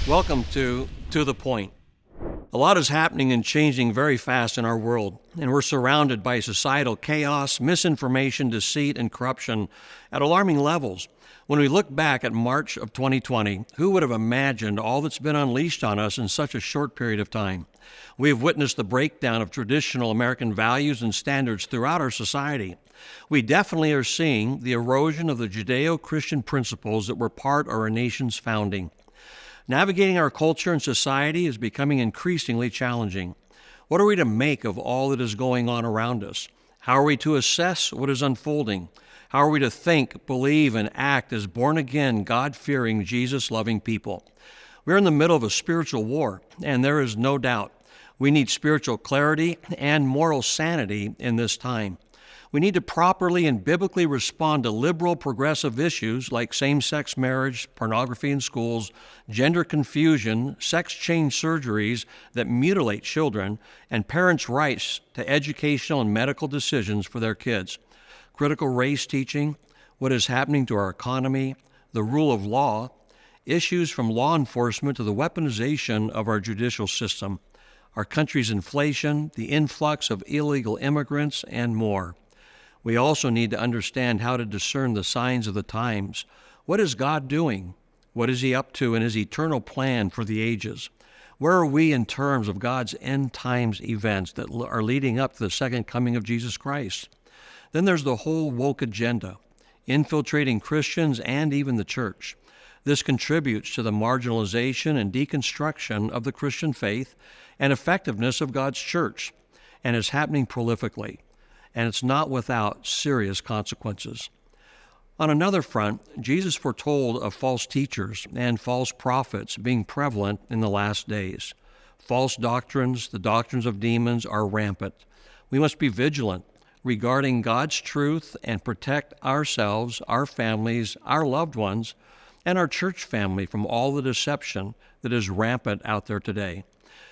Welcome to the Point. A lot is happening and changing very fast in our world, and we're surrounded by societal chaos, misinformation, deceit, and corruption at alarming levels. When we look back at March of 2020, who would have imagined all that's been unleashed on us in such a short period of time? We have witnessed the breakdown of traditional American values and standards throughout our society. We definitely are seeing the erosion of the Judeo-Christian principles that were part of our nation's founding. Navigating our culture and society is becoming increasingly challenging. What are we to make of all that is going on around us? How are we to assess what is unfolding? How are we to think, believe, and act as born-again, God-fearing, Jesus-loving people? We're in the middle of a spiritual war, and there is no doubt we need spiritual clarity and moral sanity in this time. We need to properly and biblically respond to liberal progressive issues like same-sex marriage, pornography in schools, gender confusion, sex change surgeries that mutilate children, and parents' rights to educational and medical decisions for their kids, critical race teaching, what is happening to our economy, the rule of law, issues from law enforcement to the weaponization of our judicial system, our country's inflation, the influx of illegal immigrants, and more. We also need to understand how to discern the signs of the times. What is God doing? What is He up to in His eternal plan for the ages? Where are we in terms of God's end times events that are leading up to the second coming of Jesus Christ? Then there's the whole woke agenda, infiltrating Christians and even the church. This contributes to the marginalization and deconstruction of the Christian faith and effectiveness of God's church, and is happening prolifically. And it's not without serious consequences. On another front, Jesus foretold of false teachers and false prophets being prevalent in the last days. False doctrines, the doctrines of demons, are rampant. We must be vigilant regarding God's truth and protect ourselves, our families, our loved ones, and our church family from all the deception that is rampant out there today.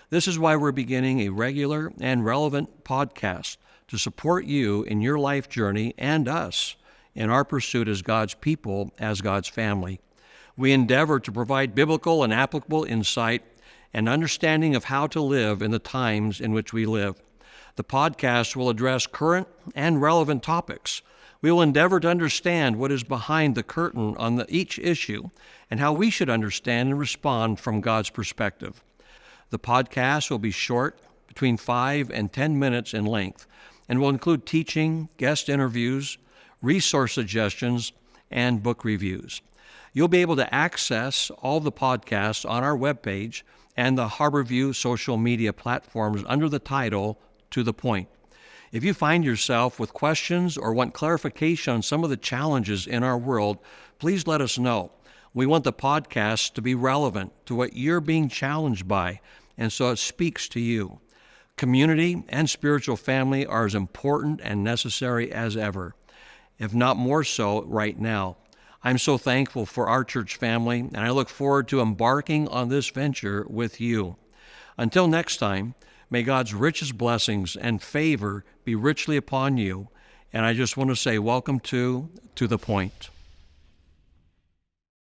This is why we're beginning a regular and relevant podcast to support you in your life journey and us in our pursuit as God's people, as God's family. We endeavor to provide biblical and applicable insight and understanding of how to live in the times in which we live. The podcast will address current and relevant topics. We will endeavor to understand what is behind the curtain on each issue and how we should understand and respond from God's perspective. The podcast will be short, between 5 and 10 minutes in length, and will include teaching, guest interviews, resource suggestions, and book reviews. You'll be able to access all the podcasts on our webpage and the Harborview social media platforms under the title, To the Point. If you find yourself with questions or want clarification on some of the challenges in our world, please let us know. We want the podcast to be relevant to what you're being challenged by, and so it speaks to you. Community and spiritual family are as important and necessary as ever, if not more so right now. I'm so thankful for our church family, and I look forward to embarking on this venture with you. Until next time, may God's richest blessings and favor be richly upon you, and I just want to say welcome to the Point.